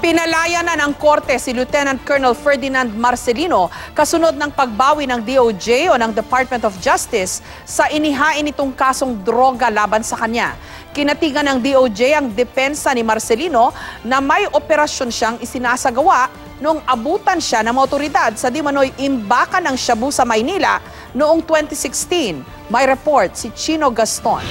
Pinalaya na ng korte si Lieutenant Colonel Ferdinand Marcelino kasunod ng pagbawi ng DOJ o ng Department of Justice sa inihain itong kasong droga laban sa kanya. Kinatigan ng DOJ ang depensa ni Marcelino na may operasyon siyang isinasagawa noong abutan siya ng mga otoridad sa di manoy imbakan ng shabu sa Maynila noong 2016. May report si Chino Gaston.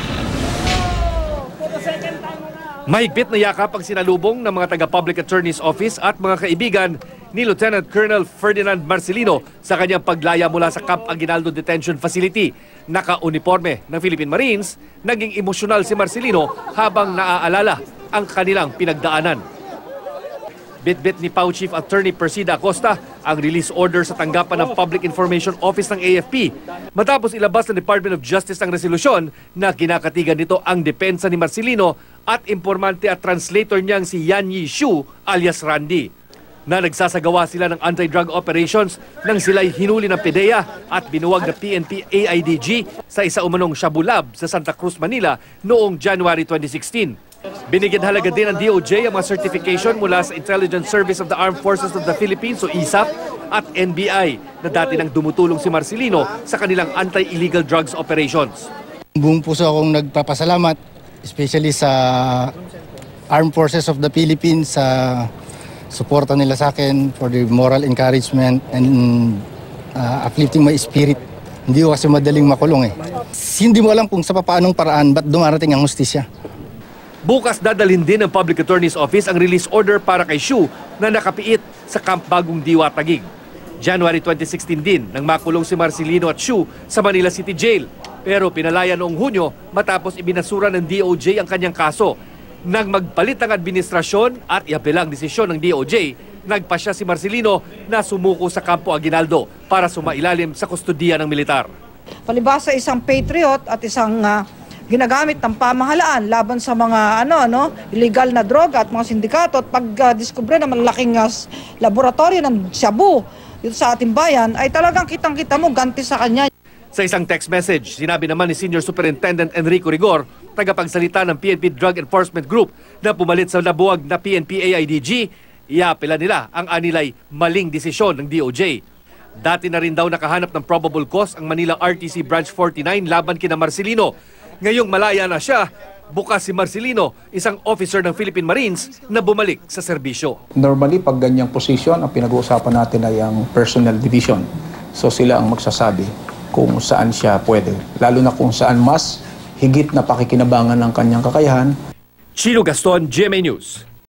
Mahigpit na yakap ang sinalubong ng mga taga-Public Attorney's Office at mga kaibigan ni Lieutenant Colonel Ferdinand Marcelino sa kanyang paglaya mula sa Camp Aguinaldo Detention Facility. Naka-uniforme ng Philippine Marines, naging emosyonal si Marcelino habang naaalala ang kanilang pinagdaanan. Bit-bit ni PAO Chief Attorney Persida Acosta ang release order sa tanggapan ng Public Information Office ng AFP. Matapos ilabas ng Department of Justice ang resolusyon na kinakatigan nito ang depensa ni Marcelino at informante at translator niyang si Yan Yi Shu alias Randy. Na nagsasagawa sila ng anti-drug operations nang sila'y hinuli ng PDEA at binuwag na PNP AIDG sa isa umanong shabu lab sa Santa Cruz, Manila noong January 2016. Binigyan halaga din ng DOJ ang mga certification mula sa Intelligence Service of the Armed Forces of the Philippines o ISAF at NBI na dati nang dumutulong si Marcelino sa kanilang anti-illegal drugs operations. Buong puso akong nagpapasalamat, especially sa Armed Forces of the Philippines sa suporta nila sa akin for the moral encouragement and uplifting my spirit. Hindi ko kasi madaling makulong eh. Hindi mo alam kung sa paanong paraan ba't dumarating ang hustisya. Bukas dadalhin din ng Public Attorney's Office ang release order para kay Shu na nakapiit sa Camp Bagong Diwa, Taguig. January 2016 din nang makulong si Marcelino at Shu sa Manila City Jail. Pero pinalaya noong Hunyo matapos ibinasura ng DOJ ang kanyang kaso. Nang magpalit ang administrasyon at iapelang desisyon ng DOJ, nagpasya si Marcelino na sumuko sa Campo Aguinaldo para sumailalim sa kustudiya ng militar. Palibhasa isang patriot at isang ginagamit ng pamahalaan laban sa mga illegal na droga at mga sindikato at pag-diskubre ng malaking laboratorio ng shabu dito sa ating bayan ay talagang kitang-kita mo ganti sa kanya. Sa isang text message, sinabi naman ni Senior Superintendent Enrico Rigor, tagapagsalita ng PNP Drug Enforcement Group na pumalit sa nabuwag na PNP AIDG, iapela nila ang anilay maling desisyon ng DOJ. Dati na rin daw nakahanap ng probable cause ang Manila RTC Branch 49 laban kina Marcelino. Ngayong malaya na siya, bukas si Marcelino, isang officer ng Philippine Marines na bumalik sa serbisyo. Normally, pag ganyang posisyon, ang pinag-uusapan natin ay ang personnel division. So sila ang magsasabi kung saan siya pwede. Lalo na kung saan mas higit na pakikinabangan ng kanyang kakayahan. Chino Gaston, GMA News.